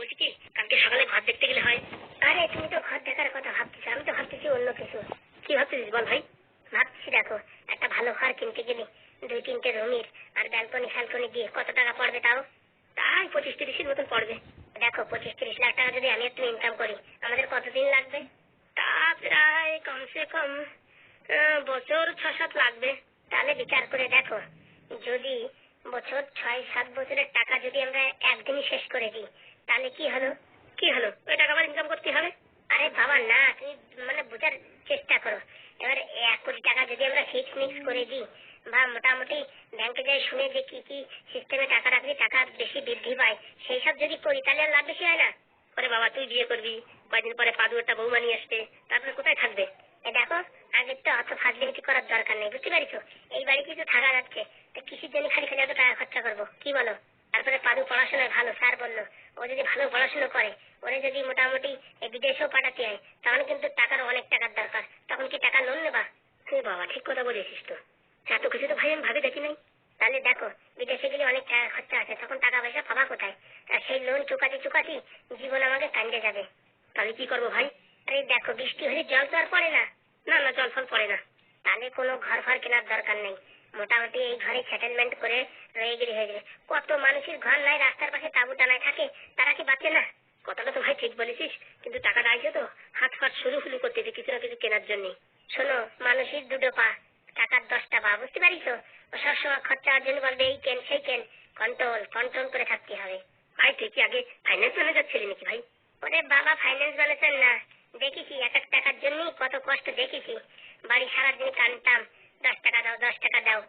বলছি কি, কালকে সকালে ঘর দেখতে গেলে হয়? আরে তুমি তো ঘর দেখার কথা ভাবতেছো, আমি তো ভাবতেছি অন্য কিছু। কি ভাবতেছিস বল ভাই? ভাবছি দেখো, একটা ভালো ঘর কিনতে গেলে 2-3টে রুমের আর ব্যালকনি ফ্যালকনি দিয়ে কত টাকা পড়বে তাও? তাই 25-30 মতন পড়বে। দেখো 25-30 লাখ টাকা যদি আমি একটু ইনকাম করি, আমাদের কতদিন লাগবে? তা প্রায় কমসে কম বছর 6-7 লাগবে। তাহলে বিচার করে দেখো, যদি বছর 6-7 বছরের টাকা যদি আমরা একদিনই শেষ করে দিই, তাহলে কি হলো? কি হলো? ওই টাকা আবার ইনকাম করতে হবে? আরে বাবা না, তুমি মানে বোঝার চেষ্টা করো। এবার 1 কোটি টাকা যদি আমরা ফিক্স মিক্স করে দিই, বা মোটামুটি ব্যাংকে যাই শুনে যে কি কি সিস্টেমে টাকা রাখলে টাকা বেশি বৃদ্ধি পায়, সেই সব যদি করি তাহলে আর লাভ বেশি হয় না? ওরে বাবা, তুই বিয়ে করবি, কয়েকদিন পরে পাদু একটা বৌমা নিয়ে আসবে, তারপরে কোথায় থাকবে? দেখো, আগে তো অত ফাজলিমিতি করার দরকার নেই, বুঝতে পারিছো? এই বাড়িতে তো থাকা যাচ্ছে, তা কিসের জন্য খালি খালি এত টাকা খরচা করবো, কি বলো? তারপরে পাদু পড়াশোনায় ভালো, স্যার বললো ও যদি ভালো পড়াশোনা করে, ওরে যদি মোটামুটি বিদেশেও পাঠাতে হয়, তখন কিন্তু টাকার অনেক টাকার দরকার, তখন কি টাকা লোন নেবা? বাবা, ঠিক কথা বলেছিস তো। এত কিছু তো ভাই আমি ভাবে দেখি নাই। তাহলে দেখো, বিদেশে গেলে অনেক টাকা খরচা আছে, তখন টাকা পয়সা পাবা কোথায়? আর সেই লোন চুকাতি চুকাতি জীবন আমাকে কান্দে যাবে। তাহলে কি করবো ভাই? আরে দেখো, বৃষ্টি হলে জল তো আর পড়ে না। না না, জল ফল পড়ে না। তাহলে কোনো ঘর ফর কেনার দরকার নেই, মোটামুটি এই ঘরে সেটেলমেন্ট করে রয়ে গেলে হয়ে যাবে। কত মানুষের ঘর নাই, রাস্তার পাশে তাঁবু টানায় থাকে, তারা কি বাঁচে না? কথাটা তো ভাই ঠিক বলেছিস, কিন্তু টাকাটা আইছে তো হাত ফাট শুরু ফুলু করতেছে কিছু না কিছু কেনার জন্য। শোনো, মানুষের 2টো পা, টাকার 10টা পা, বুঝতে পারিছো? ও সবসময় খরচার জন্য বলবে এই কেন সেই কেন, কন্ট্রোল কন্ট্রোল করে থাকতে হবে। ভাই তুই কি আগে ফাইন্যান্স ম্যানেজার ছিলি নাকি ভাই? ওরে বাবা, ফাইন্যান্স ম্যানেজার না, দেখেছি এক এক টাকার জন্য কত কষ্ট দেখেছি। বাড়ি সারাদিন কানতাম, 10 টাকা দাও 10 টাকা দাও।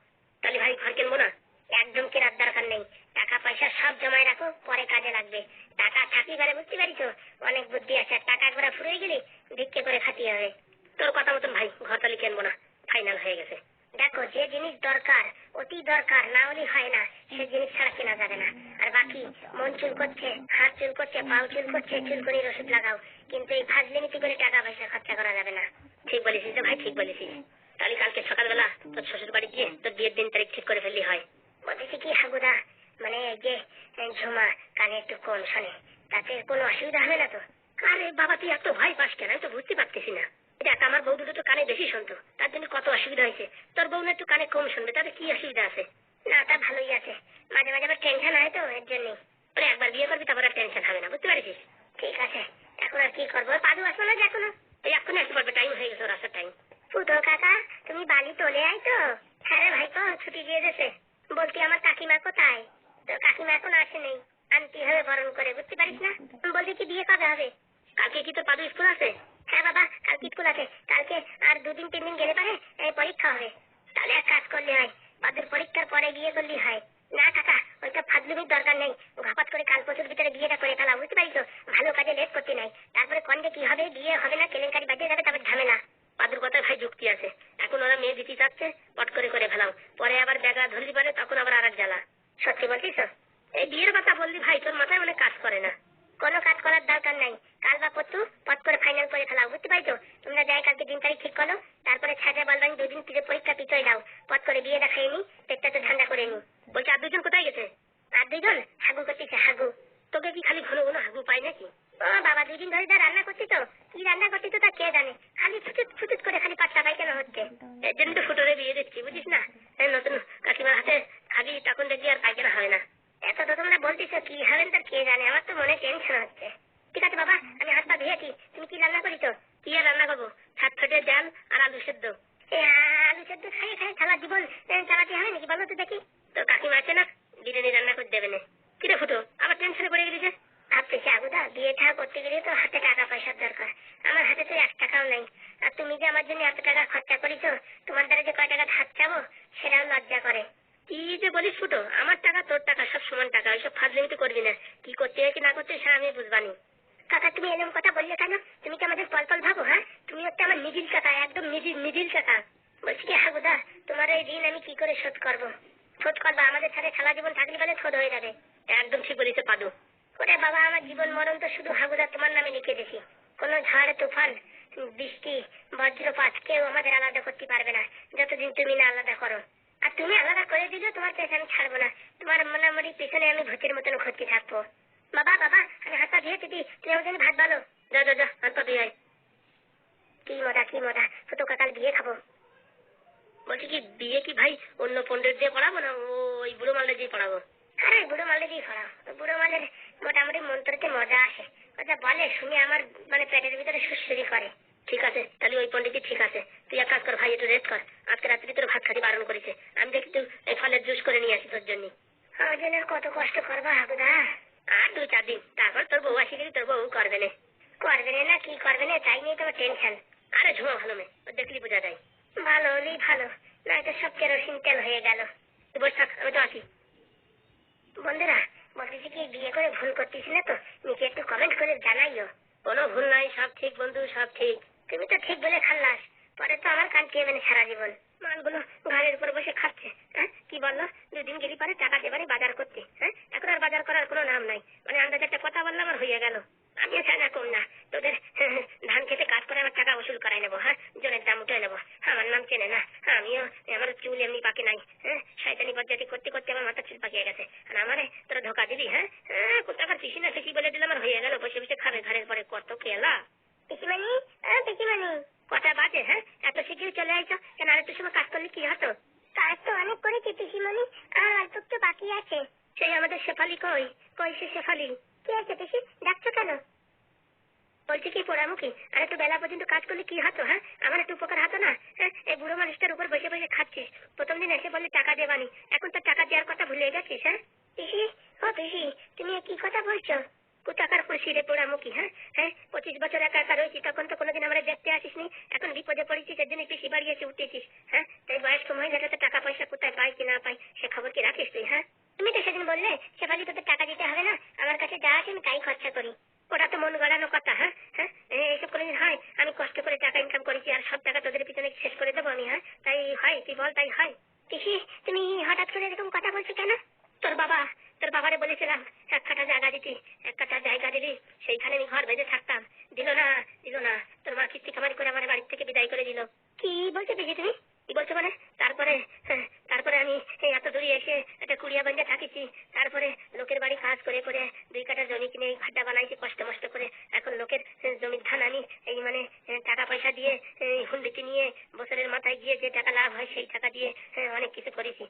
তাহলে ভাই ঘর কিনবো না? একদম কেনার দরকার নেই, টাকা পয়সা সব জমায় রাখো, পরে কাজে লাগবে। টাকা থাকি ঘরে, বুঝতে পারিছো? অনেক বুদ্ধি আছে, আর টাকা একবার ফুরিয়ে গেলে ভিক্ষে করে খাতে হবে। তোর কথা মতন ভাই ঘর তাহলে কিনবো না, ফাইনাল হয়ে গেছে। দেখো, যে জিনিস দরকার, অতি দরকার, না হলে হয় না, সে জিনিস ছাড়া কেনা যাবে না। আর বাকি, মন চুল করছে, হাত চুল করছে, পাও চুল করছে, চুলকনির ওষুধ লাগাও, কিন্তু এই ফাজলিমিতি করে টাকা পয়সা খরচা করা যাবে না। ঠিক বলেছিস তো ভাই, ঠিক বলেছিস। তাহলে কালকে সকালবেলা তোর শ্বশুর বাড়ি গিয়ে তোর বিয়ের দিন তারিখ ঠিক করে ফেললি হয়। বলতেছি কি হাগুদা, মানে এই যে ঝুমা কানে একটু কম শোনে, তাতে কোনো অসুবিধা হবে না তো? আরে বাবা, তুই এত ভয় পাস কেন? আমি তো বুঝতে পারতেছি না। দেখ, আমার বউ দুটো তো কানে বেশি শুনতো, তার জন্য কত অসুবিধা হয়েছে। তোর বউ না একটু কানে কম শুনবে, তাতে কি অসুবিধা আছে? না, তা ভালোই আছে, মাঝে মাঝে আবার টেনশন হয় তো, এর জন্যই। ওরে একবার বিয়ে করবি, তারপর আর টেনশন হবে না, বুঝতে পারছিস? ঠিক আছে, এখন আর কি করবো? পাদু আসবো না যে এখনো? এই এক্ষুনি আসতে পারবে, টাইম হয়ে গেছে ওর আসার টাইম। ফুটো কাকা, তুমি বালি তোলে আই তো? হ্যাঁ রে ভাই, তো ছুটি দিয়ে দিয়েছে। বলছি আমার কাকিমা কোথায়? তো কাকিমা এখন আসেনি, আনতে হবে বরণ করে, বুঝতে পারিস না? বলছি কি বিয়ে কবে হবে? কালকে কি তোর পাদু স্কুল আছে? হ্যাঁ বাবা, কালকে স্কুল আছে, কালকে আর 2-3 দিন গেলে পারে পরীক্ষা হবে। তাহলে এক কাজ করলে হয়, পাদুর পরীক্ষার পরে বিয়ে করলে হয়। না কাকা, ওইটা ফাজলুমির দরকার নেই, ঘাপাত করে কাল পরশুর ভিতরে বিয়েটা করে ফেলা, বুঝতে পারিস? ভালো কাজে লেট করতে নাই, তারপরে কন্যা কি হবে, বিয়ে হবে না, কেলেঙ্কারি বাজিয়ে যাবে, তারপর ঝামেলা। পাদুর কথায় ভাই যুক্তি আছে, এখন ওরা মেয়ে দিতে চাচ্ছে, পট করে করে ফেলাও, পরে আবার ব্যাগা ধরলি পারে, তখন আবার আর এক জ্বালা। সত্যি বলছিস? এই বিয়ের কথা বললি ভাই, তোর মাথায় মনে কাজ করে না। কোনো কাজ করার দরকার নাই, কাল বা পরশু পট করে ফাইনাল করে ফেলাও, বুঝতে পারিস? তোমরা যাই কালকে দিন তারিখ ঠিক করো, তারপরে ছাজা বলবানি 2 দিন থেকে পরীক্ষা পিছোয় দাও, পট করে বিয়ে দেখাই নি, পেটটা তো ঠান্ডা করে নি। বলছি আর 2জন কোথায় গেছে? আর 2জন হাগু করতেছে, হাগু। তোকে কি খালি ঘন ঘন হাগু পাই নাকি? ও বাবা, 2 দিন ধরে যা রান্না করছি তো, কি রান্না করছি তো তা কে জানে, খালি ফুটুট ফুটুট করে খালি পাতলা পায়খানা হচ্ছে। এর জন্য তো ফুটোরে বিয়ে দিচ্ছি, বুঝিস না? নতুন কাকিমার হাতে খাবি, তখন দেখবি আর পায়খানা হবে না। এত তো তোমরা বলতেছো, কি হবেন তার কে জানে, আমার তো মনে টেনশন হচ্ছে। ঠিক আছে বাবা, আমি হাত পা ধুয়েছি, তুমি কি রান্না করেছো? কি আর রান্না করবো, ছাটফেটে ডাল আর আলু সেদ্ধ। আলু সেদ্ধ খাই খাই সারা জীবন চালাতে হবে নাকি বলো তো দেখি? তো কাকিমা আছে না, বিরিয়ানি রান্না করে দেবে না। কিরে ফুটো, আবার টেনশনে পড়ে গেলি যে? ভাবতেছি আগুদা, বিয়ে থা করতে গেলে তো হাতে টাকা পয়সার দরকার, আমার হাতে তো 1 টাকাও নাই। আর তুমি যে আমার জন্য এত টাকা খরচা করেছো, তোমার দ্বারা যে কয় টাকা ধার চাবো, সেটাও লজ্জা করে। কি যে বলিস ফুটো, আমার টাকা তোর টাকা সব সমান টাকা, ওইসব ফাজলামি তো করবি না, কি করতে হয় কি না করতে সেটা আমি বুঝবানি। কাকা, তুমি এরকম কথা বললে কেন? তুমি কি আমাদের পল পল ভাবো? হ্যাঁ, তুমি হচ্ছে আমার নিজিল কাকা, একদম নিজিল নিজিল কাকা। বলছি কি হাগুদা, তোমার এই ঋণ আমি কি করে শোধ করবো? শোধ করবা, আমাদের সাথে সারা জীবন থাকলে বলে শোধ হয়ে যাবে। একদম ঠিক বলেছে পাদু। ওরে বাবা, আমার জীবন মরণ তো শুধু হাগুদা তোমার নামে লিখে দিছি। কোনো ঝড় তুফান, বৃষ্টি, বজ্রপাত কেউ আমাদের আলাদা করতে পারবে না, যতদিন তুমি না আলাদা করো। আর তুমি আলাদা করে দিলে তোমার পেছনে আমি ছাড়বো না, তোমার মোটামুটি পেছনে আমি ভূতের মতন ঘুরতে থাকবো। বাবা বাবা, আমি হাত পা রাজি হচ্ছে তুমি আমার জন্য ভাত ভালো। যা যা যা হাত পা ধুয়ে আয়। কি মজা ছোট কাকাল বিয়ে খাবো। বলছি কি বিয়ে কি ভাই অন্য পণ্ডিত দিয়ে পড়াবো না ওই বুড়ো মালটা দিয়ে পড়াবো? আরে বুড়ো মালটা দিয়ে পড়াও। বুড়ো মালের মোটামুটি মন্ত্রতে মজা আসে, ওটা বলে শুনে আমার মানে পেটের ভিতরে সুরসুরি করে। ঠিক আছে তাহলে ওই পণ্ডিতই ঠিক আছে। তুই এক কাজ কর ভাই, একটু রেস্ট কর। আজকে রাত্রি তোর ভাত খাতে বারণ করেছে। আমি দেখি তুই এই ফলের জুস করে নিয়ে আসি তোর জন্য। আমার জন্য কত কষ্ট করবা হাগুদা। আর 2-4 দিন, তারপর তোর বউ আসি গেলি তোর বউ করবে না। করবে না কি করবে না তাই নিয়ে তোমার টেনশন। আরে ঝুমা ভালো মেয়ে, দেখলি বোঝা যায়। ভালো হলেই ভালো, নয়তো সব কেরোসিন তেল হয়ে গেল। তুই বস থাক, আমি তো আসি। বন্ধুরা বলতেছি কি বিয়ে করে ভুল করতেছি না তো, নিচে একটু কমেন্ট করে জানাইও। কোনো ভুল নাই, সব ঠিক বন্ধু, সব ঠিক। তুমি তো ঠিক বলে খাল্লাস, পরে তো আমার কান কে মানে সারা জীবন। মালগুলো ঘরের উপর বসে খাচ্ছে। হ্যাঁ কি বললো 2 দিন গেলি পরে টাকা দেবারে বাজার করতে। হ্যাঁ এখন আর বাজার করার কোনো নাম নাই, মানে আন্দাজ একটা কথা বললাম আর হয়ে গেল। আমিও চাই না কম না তোদের ধান খেতে কাজ করে আমার টাকা উসুল করাই নেবো। হ্যাঁ জনের দাম উঠে নেবো। আমার নাম চেনে না, আমিও আমার চুল এমনি পাকে নাই। হ্যাঁ শয়তানি পদ্ধতি করতে করতে আমার মাথা চুল পাকিয়ে গেছে। আর আমারে তোরা ধোকা দিবি? হ্যাঁ কোথাকার পিসি না পিসি বলে দিলাম আর হয়ে গেল। বসে বসে খাবে ঘরের পরে কত খেলা। পিসিমানি পিসিমানি কটা বাজে? হ্যাঁ এত শীঘ্রই চলে আইছো কেন? আর একটু সময় কাজ করলে কি হতো? কাজ তো অনেক করেছি পিসিমানি, আর অল্প একটু বাকি আছে। সেই আমাদের শেফালি কই? কই সে শেফালি? কি আছে পিসি, ডাকছো কেন? বলছি কি পোড়ামুখী, আর একটু বেলা পর্যন্ত কাজ করলে কি হতো? হ্যাঁ আমার একটু উপকার হতো না? হ্যাঁ এই বুড়ো মানুষটার উপর বসে বসে খাচ্ছিস। প্রথম দিন এসে বললে টাকা দেবানি, এখন তো টাকা দেওয়ার কথা ভুলে গেছিস। হ্যাঁ পিসি, ও পিসি তুমি কি কথা বলছো? কোথাকার খুশি রে পোড়ামুখী? হ্যাঁ 25 বছর একা একা রয়েছি, তখন তো কোনোদিন আমরা দেখতে আসিসনি। এখন বিপদে পড়েছিস এর জন্য পিসি বাড়ি এসে উঠেছিস। হ্যাঁ তাই বয়স্ক মহিলাটা টাকা পয়সা কোথায় পায় কি না পায় সে খবর কি রাখিস তুই? হ্যাঁ তুমি তো সেদিন বললে শেফালি তোদের টাকা দিতে হবে না, আমার কাছে যা আছে আমি তাই খরচা করি। ওটা তো মন গড়ানো কথা। হ্যাঁ এইসব কোনোদিন হয়? আমি কষ্ট করে টাকা ইনকাম করেছি আর সব টাকা তোদের পিছনে শেষ করে দেবো আমি? হ্যাঁ তাই হয়? তুই বল তাই হয়? পিসি তুমি হঠাৎ করে এরকম কথা বলছো কেন? তোর বাবা তোর বাবারে বলেছিলাম 1 কাঠা জায়গা দিতি, 1 কাঠা জায়গা দিলি, সেইখানে আমি ঘর বেঁধে থাকতাম। দিল না। তোর মা কিস্তি কামারি করে আমার বাড়ি থেকে বিদায় করে দিল। কি বলছো পিসি তুমি? কি বলছো মানে? তারপরে তারপরে আমি এত দূরে এসে একটা কুড়িয়া বান্ধে থাকিছি। তারপরে লোকের বাড়ি কাজ করে করে 2 কাঠা জমি কিনে এই ঘরটা বানাইছি কষ্ট মষ্ট করে। এখন লোকের জমির ধান আমি এই মানে টাকা পয়সা দিয়ে হুন্ডিতে নিয়ে বছরের মাথায় গিয়ে যে টাকা লাভ হয় সেই টাকা দিয়ে অনেক কিছু করেছি।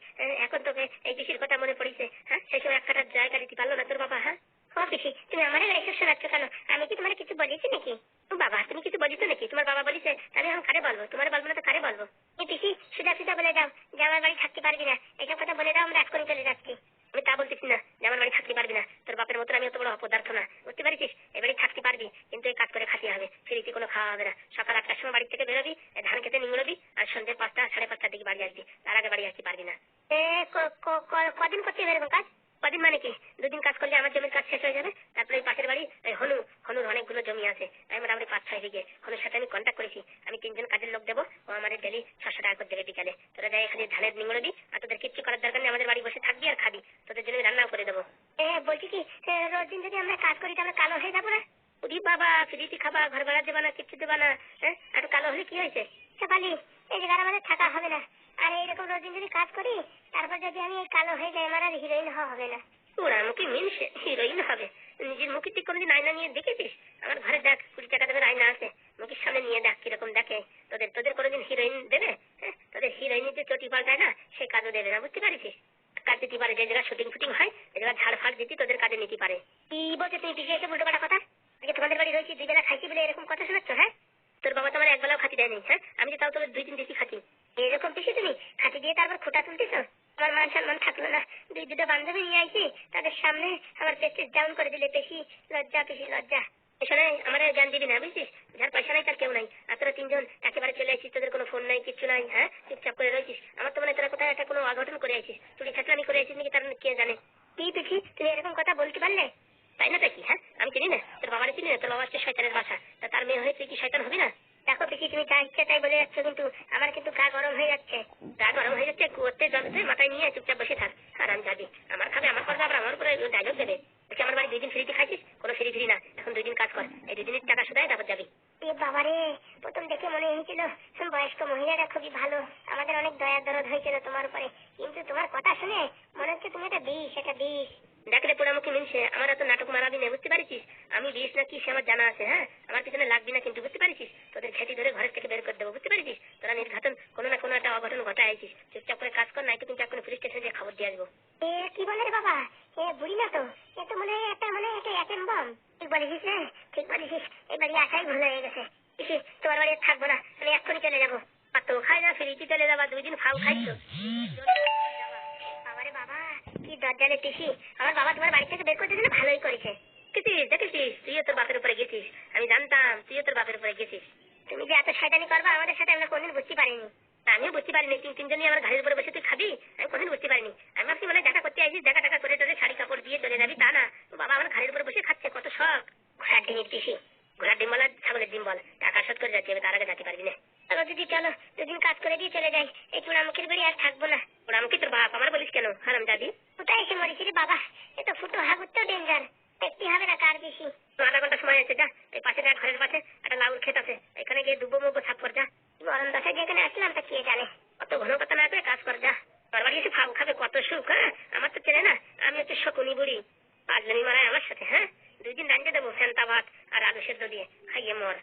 এখন তোকে এই পিসির কথা মনে পড়েছে? হ্যাঁ সেই সময় 1 কাঠা জায়গা দিতে পারলো না তোর বাবা? হ্যাঁ ও পিসি তুমি আমার এসব শোনাচ্ছ কেন? আমি কি তোমার কিছু বলেছি নাকি? বাবা তুমি কিছু বলিস নাকি? তোমার বাবা বলিছে আমি এখন কারে বলবো? তোমার বলবো না তো কারে বলবো? এই পিসি সুদা বলে দাও যে আমার বাড়ি থাকতে পারবি না, এইসব কথা বলে দাও, আমরা এক্ষুনি চলে যাচ্ছি। আমি তা বলতেছি না যে আমার বাড়ি থাকতে পারবি না, তোর বাপের মতন আমি অত বড় অপদার্থ না, বুঝতে পারছিস? এই বাড়ি থাকতে পারবি কিন্তু এই কাজ করে খাতে হবে, ফ্রিতে কোনো খাওয়া হবে না। সকাল 8টার সময় বাড়ি থেকে বেরোবি, ধান খেতে নিংড়বি, আর সন্ধ্যে 5টা 5:30টার দিকে বাড়ি আসবি, তার আগে বাড়ি আসতে পারবি না। কদিন করতে হবে এরকম কাজ? কদিন মানে কি 2 দিন কাজ করলে আমার জমির কাজ শেষ হয়ে যাবে। তারপরে ওই পাশের বাড়ি হনুর অনেকগুলো জমি আছে, আমি মোটামুটি 5-6 বিঘে। হনুর সাথে আমি কন্ট্যাক্ট করেছি, আমি 3 জন কাজের লোক দেবো, ও আমার ডেলি 600 টাকা করে দেবে বিকালে। তোরা যাই খালি ধানের নিংড়বি, আর তোদের কিচ্ছু করার দরকার নেই, আমাদের বাড়ি বসে থাকবি আর খাবি, তোদের জন্য রান্নাও করে দেবো। বলছি কি রোজ দিন যদি আমরা কাজ করি তাহলে কালো হয়ে যাবো না? ওরে বাবা ফ্রিতে খাবা, ঘর ভাড়া দেবা না, কিচ্ছু দেবা না, আর কালো হলে কি হয়েছে? শেফালি এই জায়গায় আমাদের থাকা হবে না। আর এইরকম রোজ দিন যদি কাজ করি তারপর যদি আমি কালো হয়ে যাই আমার আর হিরোইন হওয়া হবে না। ওরা মুখে মিনসে হিরোইন হবে? নিজের মুখে তুই কোনোদিন আয়না নিয়ে দেখেছিস? আমার ঘরে দেখ 20 টাকা দেবে আয়না আছে, মুখের সামনে নিয়ে দেখ কিরকম দেখে। তোদের কোনোদিন হিরোইন দেবে? তোদের হিরোইনের যে চটি পাল্টায় না সে কাজও দেবে না, বুঝতে পারিস? কাজ দিতে পারে যে জায়গায় শুটিং ফুটিং হয়, যে জায়গায় ঝাড় ফাড় দিতে তোদের কাজে নিতে পারে। কি বলছো তুমি পিছিয়ে এসে উল্টো পাল্টা কথা? আজকে তোমাদের বাড়ি রয়েছি 2 বেলা খাইছি বলে এরকম কথা শোনাচ্ছ? হ্যাঁ তোর বাবা তো আমার 1 বেলাও খাতি দেয়নি। হ্যাঁ আমি তো তাও তোদের 2-3 বেশি খাতি। এরকম পিছিয়ে তুমি খাতি দিয়ে তারপর খোটা তুলতেছ? আমার মান সম্মান থাকলো না, 2 বান্ধবী নিয়ে আইছি, তাদের সামনে আমার পেস্টেজ ডাউন করে দিলে। পেশি লজ্জা। শোনে আমার জ্ঞান দিবি না, বুঝছিস? যার পয়সা নাই তার কেউ নাই, আর তোরা 3 জন একেবারে চলে আসিস, তোদের কোনো ফোন নাই কিচ্ছু নাই। হ্যাঁ চুপচাপ করে রয়েছিস। আমার তো মনে হয় তোরা কোথায় একটা কোনো অঘটন করে আসিস, চুরি ছাটলামি করে আসিস নাকি, তার কে জানে। কি পিছি তুমি এরকম কথা বলতে পারলে? তাই না কি? হ্যাঁ আমি চিনি না তোর বাবারে, চিনি না? তোর বাবা হচ্ছে শয়তানের বাসা, তা তার মেয়ে হয়ে তুই কি শয়তান হবি না? দেখো পিছি তুমি যা ইচ্ছে তাই বলে যাচ্ছ, কিন্তু আমার কিন্তু গা গরম হয়ে যাচ্ছে। গা গরম হয়ে যাচ্ছে কুয়োতে জল তুই মাথায় নিয়ে চুপচাপ বসে থাক। আর আমি যাবি, আমার খাবে, আমার করবে, আবার আমার উপরে ডায়লগ দেবে। তুই আমার বাড়ি 2 দিন ফ্রিতে খাইছিস? কোনো ফ্রি না, এখন 2 দিন কাজ কর, এই 2 দিনের টাকা শুধাই তারপর যাবি। বাবারে প্রথম দেখে মনে হয়েছিল বয়স্ক মহিলারা খুবই ভালো, আমাদের অনেক দয়া দরদ হয়েছিল তোমার উপরে, কিন্তু তোমার কথা শুনে মনে হচ্ছে তুমি একটা বিষ। দেখ রে পোড়ামুখী মিনসে, আমার এত নাটক মারাবি না, বুঝতে পারিস? আমি বিষ না কি সে আমার জানা আছে। হ্যাঁ, আমার পিছনে লাগবি না কিন্তু, বুঝতে পারিস? তোদের খেতে ধরে ঘরের থেকে বের করে দেবো, বুঝতে পারিস? তোরা নির্ঘাতন কোনো না কোনো একটা অঘটন ঘটায় আইছিস। চুপচাপ করে কাজ কর, নয়তো কিন্তু এখন পুলিশ স্টেশনে যে খবর দিয়ে আসবো। কি বলে রে বাবা? বুড়ি না তো, এ তো মনে হয় একটা অ্যাটম বম। ঠিক বলেছিস রে, ঠিক বলেছিস। এই বাড়ি আসাই ভুল হয়ে গেছে। ইসি, তোমার বাড়ি থাকবো না, আমি এক্ষুনি চলে যাবো। আর তো খাই না, ফিরিতে চলে যাবা, 2 দিন ফাউ খাইছো। বাবারে বাবা, কি দরজালে পিসি। আমার বাবা তোমার বাড়ি থেকে বের করতে দিলে ভালোই করেছে। দেখেছিস, তুইও তোর বাপের উপরে গেছিস। আমি জানতাম তুইও তোর বাপের উপরে গেছিস। তুমি যে এত শয়তানি করবা আমাদের সাথে আমরা কোনদিন বুঝতে পারিনি। আমিও বুঝতে পারিনি, তিনজনই আমার ঘাড়ির উপরে বসে তুই খাবি, আমি কোনদিন বুঝতে পারিনি। আমি ভাবছি মানে দেখা করতে আইছিস, দেখা টাকা করে তোদের শাড়ি কাপড় দিয়ে চলে যাবি, তা না। বাবা আমার ঘাড়ির উপরে বসে খাচ্ছে, কত শখ। ঘোড়ার ডিমের পিসি, ঘোড়ার ডিম বলা ছাগলের ডিম বল, টাকা শোধ করে যাচ্ছি, তার আগে যেতে পারবি না। চলো দিদি চলো, 2 দিন কাজ করে দিয়ে চলে যাই। এই চূড়ামুখীর বাড়ি আর থাকবো না। চূড়ামুখী তোর বাপ, আমার বলিস কেন হারাম দাদি? কোথায় এসে মরেছি রে বাবা, এ তো ফুটো হাগুরতেও ডেঞ্জার। দেখতে হবে না কার বেশি। আধা ঘন্টা সময় আছে, যা এই পাশে ঘরের পাশে একটা লাউর ক্ষেত আছে, এখানে গিয়ে দুব্বো মুব্বো সাফ কর যা। গরম দশায় যেখানে আসলাম তা কে জানে। অত ঘন কথা না করে কাজ কর যা। তোর বাড়ি এসে ফাউ খাবে, কত সুখ। হ্যাঁ, আমার তো চেনে না, আমি হচ্ছে শকুনি বুড়ি। 5 জনই মারায় আমার সাথে। হ্যাঁ, 2 দিন রাঁধতে দেবো ফ্যান্তা ভাত আর আলু সেদ্ধ দিয়ে, খাইয়ে মর।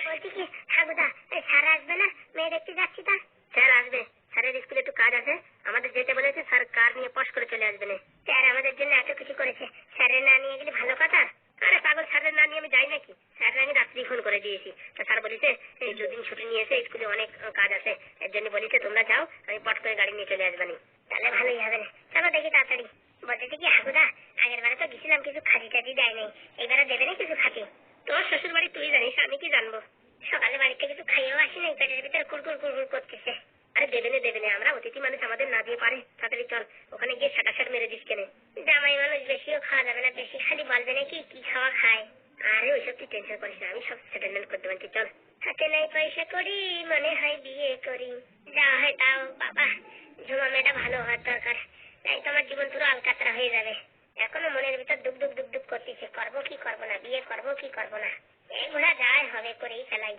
বলছি কি ঠাকুরদা, স্যার আসবে না? মেয়ে দেখতে যাচ্ছি তা। স্যার আসবে, স্যারের স্কুলে একটু কাজ আছে, আমাদের যেতে বলেছে। স্যার কার নিয়ে পশ করে চলে আসবে না। স্যার আমাদের জন্য এত কিছু করেছে, স্যারের না নিয়ে গেলে ভালো কথা। আরে পাগল, স্যারের না নিয়ে আমি যাই নাকি? স্যারের আমি রাত্রি ফোন করে দিয়েছি, তো স্যার বলেছে এই 2 দিন ছুটি নিয়েছে, স্কুলে অনেক কাজ আছে, এর জন্য বলেছে তোমরা যাও, আমি পট করে গাড়ি নিয়ে চলে আসবানি। তাহলে ভালোই হবে। চলো দেখি তাড়াতাড়ি। বলতেছি কি হাগুদা, আগের বারে তো গেছিলাম, কিছু খাজি টাজি দেয় নাই, এবারে দেবে না কিছু খাতি? তোর শ্বশুর বাড়ি তুই জানিস, আমি কি জানবো? সকালে বাড়িতে কিছু খাইয়েও আসি নাই, পেটের ভিতরে কুড়কুড় কুড়কুড় করতেছে। আরে দেবে না, আমরা অতিথি মানুষ, আমাদের না দিয়ে পারে। তাড়াতাড়ি চল, ওখানে গিয়ে সাটাসাট মেরে দিস কেনে। জামাই মানুষ, বেশিও খাওয়া যাবে না, বেশি খালি বলবে নাকি কি খাওয়া খায়। আরে ওইসব তুই টেনশন করিস না, আমি সব সেটেলমেন্ট করতে পারছি। চল। হাতে নাই পয়সা করি, মনে হয় বিয়ে করি, যা হয় তাও। বাবা, ঝুমা মেয়েটা ভালো হওয়ার দরকার, তাই তো আমার জীবন পুরো আলকাতরা হয়ে যাবে। এখনো মনের ভিতর দুক দুক দুক দুক করতেছে, করবো কি করবো না, বিয়ে করবো কি করবো না। এগুলা যাই হবে করেই ফেলাই।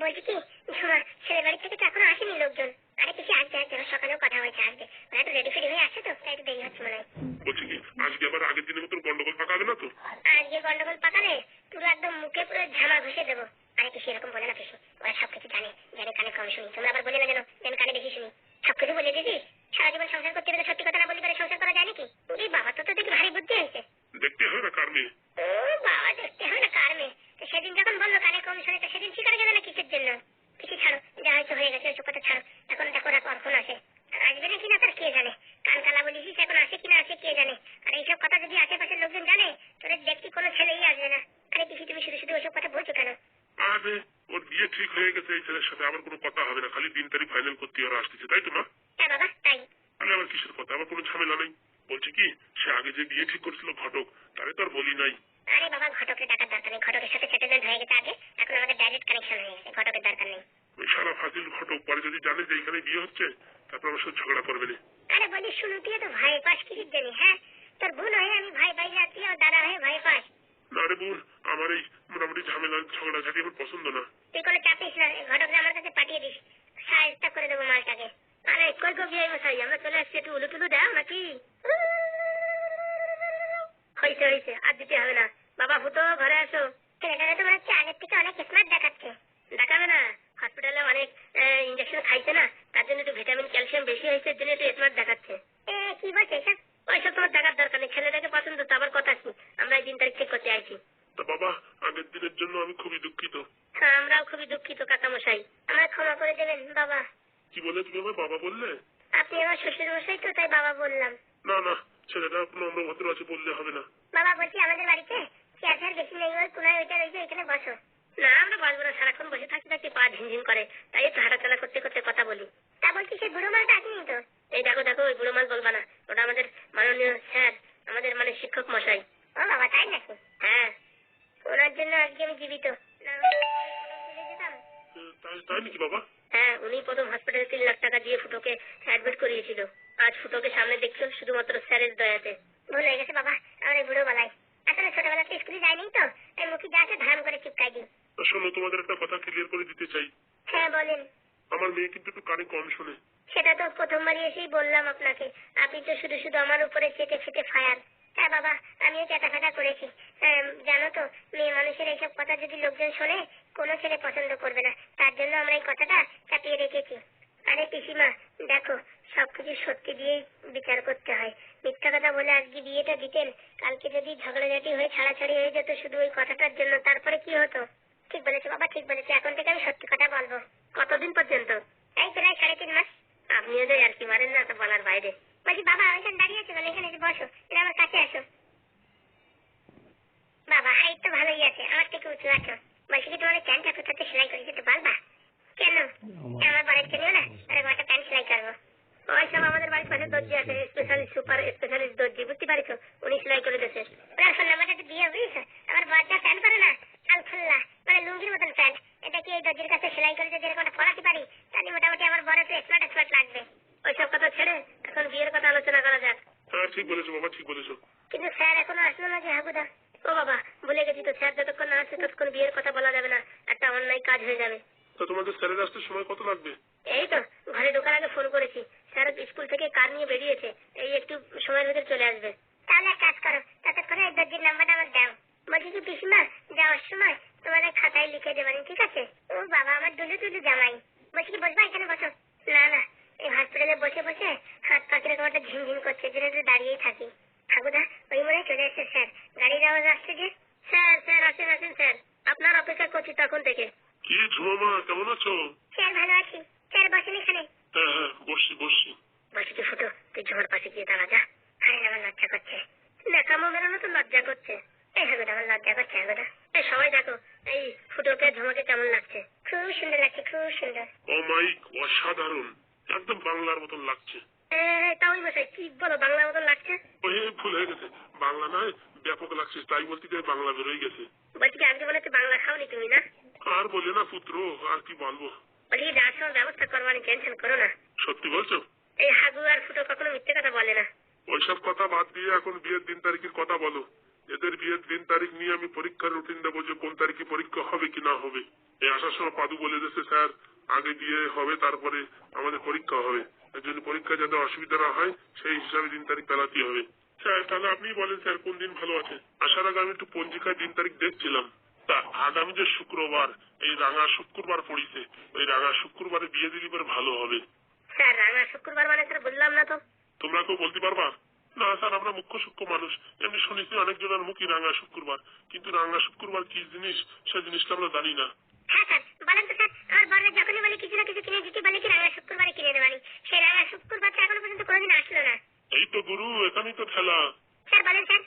বলছি কি ঝুমা, ছেলে বাড়ি থেকে তো এখনো আসেনি লোকজন? আরে কিছু আসবে, সকালেও কথা হয়েছে, আসবে। ওরা একটু রেডি ফেডি হয়ে আসে তো, তাই একটু দেরি হচ্ছে মনে হয়। বলছি কি আজকে আবার আগের দিনের মতো গন্ডগোল পাকাবে না তো? আজকে গন্ডগোল পাকালে পুরো একদম মুখে পুরো ঝামা ঘষে দেবো। আরে কিছু এরকম বলে না পিসি, ওরা সবকিছু জানে, জানে কানে কম শুনি। তোমরা আবার বলে না যেন আমি কানে বেশি শুনি। সবকিছু বলে দিয়েছিস, সারা জীবন সংসার করতে গেলে সত্যি কথা না বলি করে সংসার করা যায় নাকি? ওরে বাবা, তো দেখি ভারী বুদ্ধি হয়েছে। দেখতে হবে না কার মেয়ে? ও বাবা, দেখতে হবে না কার মেয়ে? তো সেদিন যখন বললো কানে কম শুনে, তো সেদিন শিকারে যাবে না কিসের জন্য? কিছু ছাড়ো, যা হয়েছে হয়ে গেছে, ওইসব কথা ছাড়ো। এখন দেখো ওরা কখন আসে, আসবে না কিনা তার কে জানে। কান কালা বলিস, এখন আসে কিনা আসে কে জানে। আর এইসব কথা যদি আশেপাশের লোকজন জানে, তোদের দেখছি কোনো ছেলেই আসবে না। আরে পিসি, তুমি শুধু শুধু ওইসব কথা বলছো কেন? আরে ওর বিয়ে ঠিক হয়ে গেছে, এই ছেলের সাথে আবার কোনো কথা হবে না, খালি 3 তারিখ ফাইনাল করতে ওরা আসতেছে, তাই তো না? হ্যাঁ বাবা, তাই। তাহলে আবার কিসের কথা, আবার কোনো ঝামেলা নেই। বলছি কি, সে আগে যে বিয়ে ঠিক করেছিল ঘটক, তারে তো আর বলি নাই। আরে বাবা, ঘটকের টাকার দরকার নেই, ঘটকের সাথে সেটেলমেন্ট হয়ে গেছে আগে, এখন আমাদের ডাইরেক্ট কানেকশন হয়ে গেছে, ঘটকের দরকার নেই। ওই সারা ফাজিল ঘটক পরে যদি জানে যে এখানে বিয়ে হচ্ছে, তারপর আমার সাথে ঝগড়া করবে না। আরে বলি শুনু, তুই তো ভাই পাস কিসের জন্য? হ্যাঁ, তোর বোন হয়ে আমি ভাই ভাই যাচ্ছি, আর দাদা হয়ে ভাই পাস। না রে বোন, আমার এই মোটামুটি ঝামেলা ঝগড়াঝাটি আমার পছন্দ না। তুই কোনো চাপ নিস না, ঘটকরা আমার কাছে পাঠিয়ে দিস, সাহায্য করে দেবো মালটাকে। আরে কই গো বিয়ে মশাই, আমরা চলে আসছি, একটু উলু টুলু দাও নাকি? হয়েছে হয়েছে, আর দিতে হবে না। বাবা ভূতো, ঘরে আসো। ছেলেটারে তো মনে হচ্ছে আগের থেকে অনেক স্মার্ট দেখাচ্ছে। দেখাবে না, হসপিটালে অনেক ইঞ্জেকশন খাইছে না, তার জন্য একটু ভিটামিন ক্যালসিয়াম বেশি হয়েছে, এর জন্য একটু স্মার্ট দেখাচ্ছে। কি বলছে এসব? ওইসব তোমার দেখার দরকার নেই, ছেলেটাকে পছন্দ তো আবার কথা কি, আমরা এই 3 তারিখ ঠিক করতে আইছি। তা বাবা, আগের দিনের জন্য আমি খুবই দুঃখিত। হ্যাঁ, আমরাও খুবই দুঃখিত কাকামশাই, আমায় ক্ষমা করে দেবেন বাবা। কি বলে তুমি আমার বাবা বললে? আপনি আমার শ্বশুর মশাই তো, তাই বাবা বললাম। না না, ছেলেটা নম্র ভদ্র আছে, বললে হবে না। বাবা বলছি আমাদের বাড়িতে চেয়ার চেয়ার বেশি নেই, ওই কোনায় ওইটা রয়েছে, এখানে বসো। না, আমরা বসবো না, সারাক্ষণ বসে থাকতে থাকতে পা ঝিনঝিন করে, তাই একটু হাঁটাচলা করতে করতে কথা বলি। তা বলছি সেই বুড়ো মালটা আসেনি তো? এই দেখো দেখো, ওই বুড়ো মাল বলবা না, ওটা আমাদের মাননীয় স্যার, আমাদের মানে শিক্ষক মশাই। ও বাবা, তাই নাকি? হ্যাঁ, ওনার জন্য আজকে আমি জীবিত, না হলে চলে যেতাম। তাই নাকি বাবা? হ্যাঁ, উনি প্রথম হসপিটালে 3 লাখ টাকা দিয়ে ফুটোকে অ্যাডমিট করিয়েছিল। আজ ফুটোকে সামনে দেখছো শুধুমাত্র স্যারের দয়াতে। ভুল হয়ে গেছে বাবা, আমার এই বুড়ো বেলায়। আসলে ছোটবেলাতে স্কুলে যাইনি তো, তাই মুখে যা আছে ধারাম করে চিপকাই দিই। শোনো, তোমাদের একটা কথা ক্লিয়ার করে দিতে চাই। হ্যাঁ বলেন। আমার মেয়ে কিন্তু একটু কানে কম শোনে। সেটা তো প্রথমবারই এসেই বললাম আপনাকে, আপনি তো শুধু শুধু আমার উপরে চেটে ফেটে ফায়ার। হ্যাঁ বাবা, আমিও চেটাফেটা করেছি। জানো তো, মেয়ে মানুষের এইসব কথা যদি লোকজন শোনে, কোনো ছেলে পছন্দ করবে না। তার জন্য আমরা এই কথাটা চাপিয়ে রেখেছি। আরে পিসিমা, দেখো, সবকিছু সত্যি দিয়েই বিচার করতে হয়। মিথ্যা কথা বলে আজকে বিয়েটা দিতেন, কালকে যদি ঝগড়াঝাটি হয়ে ছাড়াছাড়ি হয়ে যেত শুধু ওই কথাটার জন্য, তারপরে কি হতো? ঠিক বলেছো বাবা, ঠিক বলেছো। এখন থেকে আমি সত্যি কথা বলবো। কতদিন পর্যন্ত? এই প্রায় 3.5 মাস। আপনিও যে আর কি মারেন না, তো বলার বাইরে। বলছি বাবা, ওইখানে দাঁড়িয়ে আছো, এখানে এসে বসো, এটা আমার কাছে আসো। বাবা, হাইট তো ভালোই আছে, আমার থেকে উঁচু আছো। বলছি কি, তোমার প্যান্টটা কোথাতে সেলাই করেছি একটু বলবা? কেন? আমার বাড়ির জন্য না, আরে একটা প্যান্ট সেলাই করবো। ওইসব আমাদের বাড়ির পাশে দর্জি আছে, স্পেশালিস্ট, সুপার স্পেশালিস্ট দর্জি, বুঝতে পারছো? উনি সেলাই করে দিয়েছে। আসলে আমাকে একটু দিয়ে বুঝছো, আমার বাচ্চা প্যান্ট করে না, আলফাল্লা, মানে লুঙ্গির মতন প্যান্ট। এটা কি এই দর্জির কাছে সেলাই করে যদি এরকম পড়াতে পারি, তাহলে মোটামুটি আমার বড় একটু স্মার্ট লাগবে। ওইসব কথা ছেড়ে এখন বিয়ের কথা আলোচনা করা যাক। হ্যাঁ ঠিক বলেছো বাবা, ঠিক বলেছো। কিন্তু স্যার এখনো আসলো না যে হাগুদা। ও বাবা, ভুলে গেছি তো, স্যার যতক্ষণ না আসছে ততক্ষণ বিয়ের কথা বলা যাবে না, একটা অন্যায় কাজ হয়ে যাবে। তা তোমাদের স্যারের আসতে সময় কত লাগবে? এই তো ঘরে ঢোকার আগে ফোন করেছি, স্যার স্কুল থেকে কার নিয়ে বেরিয়েছে, এই একটু সময়ের ভিতরে চলে আসবে। তাহলে এক কাজ করো, ততক্ষণে এই দর্জির নাম্বারটা আমার দাও। বলছি কি পিসিমা, যাওয়ার সময় তোমাদের খাতায় লিখে দেবেন, ঠিক আছে? ও বাবা, আমার দুলু দুলু জামাই। বলছি কি, বসবা এখানে বসো। না না, এই হসপিটালে বসে বসে হাত পা কিরকম একটা ঝিমঝিম করছে, যেন একটু দাঁড়িয়েই থাকি। ঠাকুরদা, ওই মনে চলে এসছে স্যার, গাড়ির আওয়াজ আসছে যে। স্যার স্যার আসেন আসেন স্যার, আপনার অপেক্ষা করছি তখন থেকে। কি ঝুমা, কেমন আছো? স্যার ভালো আছি। স্যার বসেন এখানে। হ্যাঁ হ্যাঁ, বসছি বসছি। বলছি কি ফুটো, তুই ঝুমার পাশে গিয়ে দাঁড়া যা। আরে আমার লজ্জা করছে। দেখামো বেরোনো তো লজ্জা করছে। এই হাগুদা, আমার লজ্জা করছে হাগুদা। এই সবাই দেখো, এই ফুটোকে ঝুমাকে কেমন লাগছে। খুব সুন্দর লাগছে, খুব সুন্দর। অমাইক, অসাধারণ, একদম বাংলার মতন লাগছে। তাও মশাই কি বলো, বাংলার মতন লাগছে? ওই ভুল হয়ে গেছে, বাংলা নয় ব্যাপক লাগছে, তাই বলতে গিয়ে বাংলা বেরোয় গেছে। বলছি কি, আজকে মনে হচ্ছে বাংলা খাওনি তুমি না? আর বলে না পুত্র, আর কি বলবো। বলছি কি, যার সময় ব্যবস্থা করবানি, টেনশন করো না। সত্যি বলছো? এই হাগু আর ফুটো কখনো মিথ্যে কথা বলে না। ওইসব কথা বাদ দিয়ে এখন বিয়ের দিন তারিখের কথা বলো। এদের বিয়ের দিন তারিখ নিয়ে আমি পরীক্ষার রুটিন দেবো, যে কোন তারিখে পরীক্ষা হবে কি না হবে। এই আসার সময় পাদু বলে দিয়েছে, স্যার আগে বিয়ে হবে তারপরে আমাদের পরীক্ষা হবে, এর জন্য পরীক্ষা যাতে অসুবিধা না হয় সেই হিসাবে দিন তারিখ পেলাতে হবে। স্যার তাহলে আপনি বলেন স্যার কোন দিন ভালো আছে? আসার আগে আমি একটু পঞ্জিকায় দিন তারিখ দেখছিলাম, তা আগামী যে শুক্রবার, এই রাঙা শুক্রবার পড়িছে, ওই রাঙা শুক্রবারে বিয়ে দিলে এবার ভালো হবে। স্যার রাঙা শুক্রবার মানে স্যার বললাম না তো। তোমরা কেউ বলতে পারবা? না স্যার, আমরা মুখ্য সূক্ষ্ম মানুষ, এমনি শুনেছি অনেকজনের মুখী রাঙা শুক্রবার, কিন্তু রাঙা শুক্রবার কি জিনিস সে জিনিসটা আমরা জানি না। হ্যাঁ স্যার, বলেন তো স্যার, আমার বড়রা যখনই বলে কিছু না কিছু কিনে দিতে, বলে কি রাঙা শুক্রবারে কিনে দেবানি, সেই রাঙা শুক্রবারটা এখনো পর্যন্ত কোনোদিন আসলো না। এই তো গুরু, এখানেই তো খেলা। স্যার বলেন স্যার।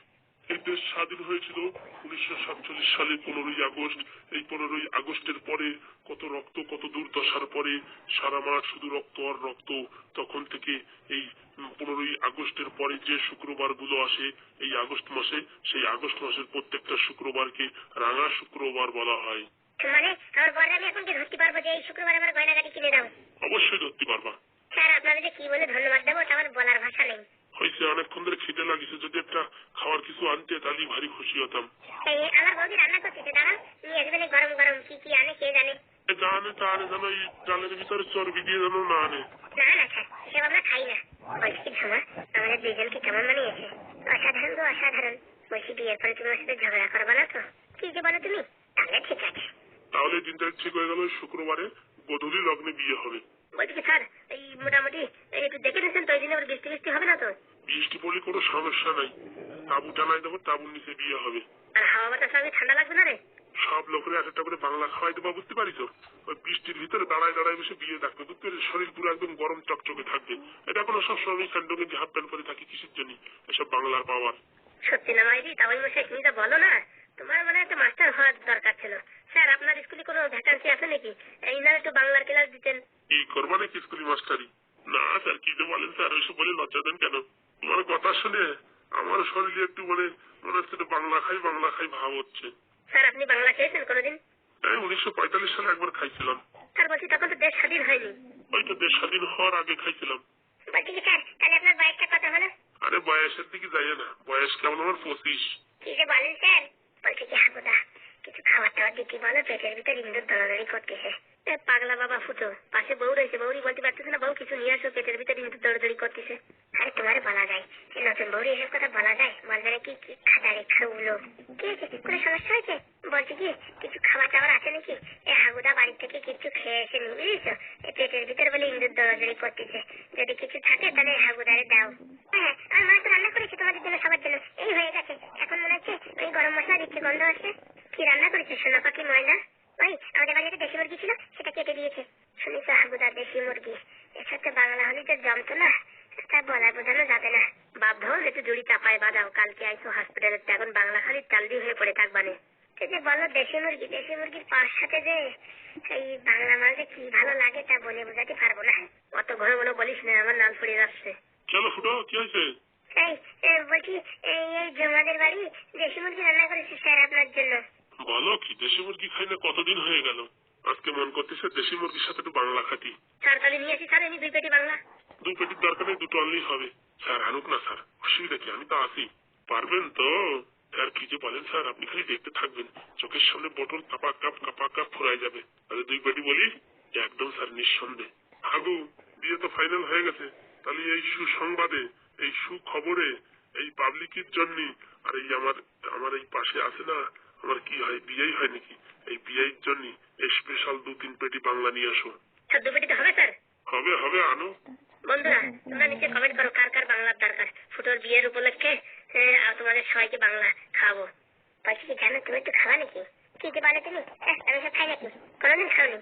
এই দেশ স্বাধীন হয়েছিল 1947 সালে 15ই আগস্ট। এই 15ই আগস্টের পরে কত রক্ত, কত দুর্দশার পরে সারা মাস শুধু রক্ত আর রক্ত। তখন থেকে এই 15ই আগস্টের পরে যে শুক্রবার গুলো আসে এই আগস্ট মাসে, সেই আগস্ট মাসের প্রত্যেকটা শুক্রবারকে রাঙা শুক্রবার বলা হয়। মানে আমার বড়রা আমি এখন কি ধরতে পারবো যে এই শুক্রবার আমার গয়নাগাটি কিনে দাও? অবশ্যই ধরতে পারবা। স্যার আপনাদের যে কি বলে ধন্যবাদ দেবো, তা আমার বলার ভাষা নেই। হয়েছে, অনেকক্ষণ ধরে খিদে লাগিছে, যদি একটা খাওয়ার কিছু আনতে তাহলে ভারী খুশি হতাম। আমার বৌদি রান্না করতেছে, দাঁড়ান নিয়ে আসবেন। গরম গরম কি কি আনে কে জানে। জানে তা আনে, যেন এই ডালের ভিতরে চর্বি দিয়ে যেন না আনে। না না স্যার, সে আমরা খাই না। বলছি কি ঝুমা, আমাদের দুইজনকে কেমন মানিয়েছে? অসাধারণ গো অসাধারণ। বলছি বিয়ের পরে তুমি ওর সাথে ঝগড়া করবা না তো? কি যে বলো তুমি? তাহলে ঠিক আছে। তাহলে দিন তারিখ ঠিক হয়ে গেল, শুক্রবারে গধূলি লগ্নে বিয়ে হবে। বলছি কি স্যার, এই মোটামুটি একটু দেখে নিয়েছেন তো, ওই দিন আবার বৃষ্টি বৃষ্টি হবে না তো? বৃষ্টি পড়লে কোনো সমস্যা নাই, তাবু টানাই দেবো, তাবুর নিচে বিয়ে হবে। আর হাওয়া বাতাস সঙ্গে ঠান্ডা লাগবে না রে? সব লোকের একটা করে বাংলা খাওয়াই দেবো, বুঝতে পারিস? ওই বৃষ্টির ভিতরে দাঁড়ায় দাঁড়ায় বসে বিয়ে দেখবে, বুঝতে পারিস? শরীর পুরো একদম গরম চকচকে থাকবে। এটা কোনো সবসময় আমি স্যান্ডো গেঞ্জি হাফ প্যান্ট পরে থাকি কিসের জন্য? এসব বাংলার পাওয়ার। সত্যি না মাইরি, তাই মশাই তুমি যা বলো না, তোমার মানে একটা মাস্টার হওয়ার দরকার ছিল। স্যার আপনার স্কুলে কোনো ভ্যাকান্সি আছে নাকি? এই না একটু বাংলার ক্লাস দিতেন। কি করবো নাকি স্কুলি মাস্টারি? না স্যার, কি যে বলেন স্যার, ওইসব বলে লজ্জা দেন কেন? তোমার কথা শুনে আমার শরীরে একটু মনে হচ্ছে বাংলা খাই ভাব হচ্ছে। স্যার আপনি বাংলা খেয়েছেন কোনোদিন? 1945 সালে একবার খাইছিলাম। স্যার বলছি তখন তো দেশ স্বাধীন হয়নি। ওই তো দেশ স্বাধীন হওয়ার আগে খাইছিলাম। বলছি কি স্যার, তাহলে আপনার বয়সটা কত হলো? আরে বয়সের দিকে যাই না, বয়স কেমন আমার 25। কি যে বলেন স্যার? বলছি কি হাগুদা, কিছু খাবার টাবার দিতে বলো, পেটের ভিতরে ইন্দুর দলাদলি করতেছে। পাগলা বাবা ফুটো, পাশে বউ রয়েছে, বউরি বলতে পারতেছে না, বউ কিছু নিয়ে আসো, পেটের ভিতরে কিন্তু দৌড়দৌড়ি করতেছে। আরে তোমার বলা যায়, এই নতুন বউরি এসব কথা বলা যায়? বলবে নাকি কি খাদারে খাউলো। কি হয়েছে, কোনো সমস্যা হয়েছে? বলছি কি কিছু খাবার টাবার আছে নাকি? এই হাগুদা বাড়ি থেকে কিছু খেয়ে এসে নি, বুঝেছো? এই পেটের ভিতরে বলে ইন্দুর দৌড়দৌড়ি করতেছে, যদি কিছু থাকে তাহলে হাগুদারে দাও। হ্যাঁ, আমার মা তো রান্না করেছে তোমাদের জন্য, সবার জন্য, এই হয়ে গেছে। এখন মনে হচ্ছে ওই গরম মশলা দিচ্ছে, গন্ধ আছে। কি রান্না করেছে সোনা পাখি ময়না? ওই আমাদের বাড়িতে দেশি মুরগি ছিল, সেটা কেটে দিয়েছে। শুনিস হাগুদা, দেশি মুরগি, এর সাথে বাংলা হলে তো জমতো না, তা বলা বোঝানো যাবে না। বাপ ভাও একটু জুড়ি চাপায় বাজাও, কালকে আইসো হসপিটালে, এখন বাংলা খালি চালদি হয়ে পড়ে থাকবানে। যে বলো দেশি মুরগি, দেশি মুরগির পার সাথে যে এই বাংলা মাঝে কি ভালো লাগে তা বলে বোঝাতে পারবো না। অত ঘন ঘন বলিস না, আমার নাম পড়ে যাচ্ছে। চলো ফুটো, কি হয়েছে? এই বলছি, এই জমাদের বাড়ি দেশি মুরগি রান্না করেছে স্যার আপনার জন্য। বলো কি, দেশি মুরগি খাই না কতদিন হয়ে গেল, আজকে মন করতেছে দেশি মুরগির সাথে একটু বাংলা খাটি। স্যার তাহলে নিয়ে আসি স্যার, আমি 2 পেটি বাংলা। 2 পেটির দরকার নেই, 2টো আনলেই হবে। স্যার আনুক না স্যার, অসুবিধা কি, আমি তো আছি। পারবেন তো? স্যার কি যে বলেন স্যার, আপনি খালি দেখতে থাকবেন, চোখের সামনে বোতল কাপা কাপ ফুরাই যাবে। তাহলে 2 পেটি বলি? একদম স্যার, নিঃসন্দেহে। হাগু, বিয়ে তো ফাইনাল হয়ে গেছে, তাহলে এই সুসংবাদে, এই সুখবরে, এই পাবলিকের জন্য, আর এই আমার এই পাশে আছে না, আমার কি হয়, বিয়েই হয় নাকি, এই বিয়ের জন্য স্পেশাল 2-3 পেটি বাংলা নিয়ে আসো। স্যার 2 পেটি তো হবে স্যার? হবে, আনো। বন্ধুরা তোমরা নিচে কমেন্ট করো কার কার বাংলার দরকার। ফুটোর বিয়ের উপলক্ষে তোমাদের সবাইকে বাংলা খাওয়াবো। বলছি কি জানো, তুমি একটু খাওয়া নাকি? কি যে বলে তুমি, আমি সব খাই নাকি? কোনোদিন খাওনি?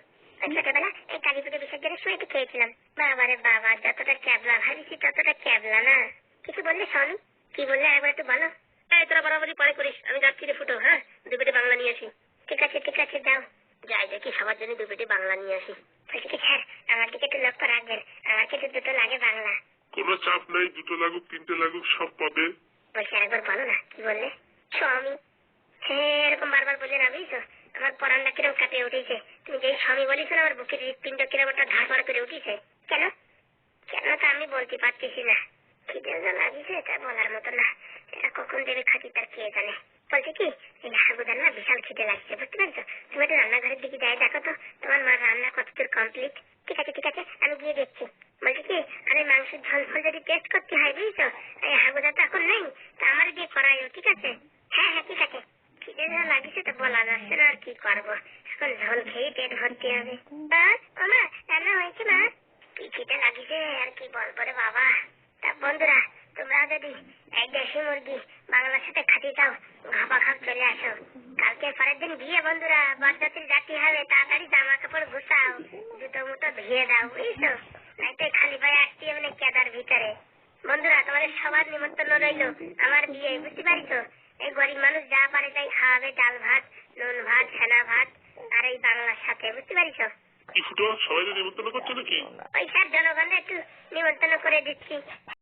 ছোটবেলা এই কালীপুজো বিসর্জনের সময় একটু খেয়েছিলাম। বাবারে বাবা, যতটা ক্যাবলা ভাবিছি ততটা ক্যাবলা না। কিছু বললে স্বামী? কি বললে একবার একটু বলো। তোরা বরাবরই পরে করিস, আমি যাচ্ছি রে ফুটো। হ্যাঁ, 2 পেটি বাংলা নিয়ে আসি। ঠিক আছে যাও। যাই দেখি সবার জন্য 2 পেটি বাংলা নিয়ে আসি। বলছি কি স্যার, আমার দিকে একটু লক্ষ্য রাখবেন, আমার কিন্তু 2টো লাগে বাংলা। কোনো চাপ নাই, 2টো লাগুক 3টে লাগুক সব পাবে। বলছি আরেকবার বলো না, কি বললে? স্বামী? হ্যাঁ, এরকম বারবার বললে না, বুঝছো? আমার পরানটা কিরম কাঁপিয়ে উঠেছে। তুমি যেই স্বামী বলিস না, আমার বুকের হৃৎপিণ্ড কিরম একটা ধারবার করে উঠেছে। কেন তা আমি বলতে পারতেছি না। খিদে যা লাগিছে তা বলার মতো না। এটা কখন দেবে খাতি তার কে জানে। বলছি কি, এই হাগুদার না বিশাল খিদে লাগছে, বুঝতে পারছো? তুমি একটু রান্নাঘরের দিকে যাই দেখো তো, তোমার মার রান্না কতদূর কমপ্লিট। ঠিক আছে, আমি গিয়ে দেখছি। বলছি কি, আমি মাংসের ঝোল ফল যদি টেস্ট করতে হয়, বুঝছো? এই হাগুদা তো এখন নেই, তা আমার দিয়ে করাইও, ঠিক আছে? হ্যাঁ ঠিক আছে। খিদে যা লাগিছে তো বলা যাচ্ছে না, আর কি করবো, এখন ঝোল খেয়ে পেট ভর্তি হবে। ও মা, রান্না হয়েছে মা? কি খিদে লাগিছে আর কি বলবো রে বাবা। তা বন্ধুরা তোমরা যদি এই দেশি মুরগি বাংলার সাথে খাতি চাও, ঘাপাঘাপ চলে আসো। কালকে পরের দিন বিয়ে বন্ধুরা, বরযাত্রী জাতি হবে, তাড়াতাড়ি জামা কাপড় গুছাও, জুতো মুতো ধুয়ে দাও, বুঝছো? নাইতো খালি পায়ে আসছি মানে কেদার ভিতরে। বন্ধুরা তোমাদের সবার নিমন্ত্রণ রইলো আমার বিয়ে, বুঝতে পারিছো? এই গরিব মানুষ যা পারে তাই খাওয়াবে, ডাল ভাত, নুন ভাত, ছানা ভাত, আর এই বাংলার সাথে, বুঝতে পারিছো? কি ফুটো, সবাই নিমন্ত্রণ করছো নাকি? ওই স্যার জনগণকে একটু নিমন্ত্রণ করে দিচ্ছি।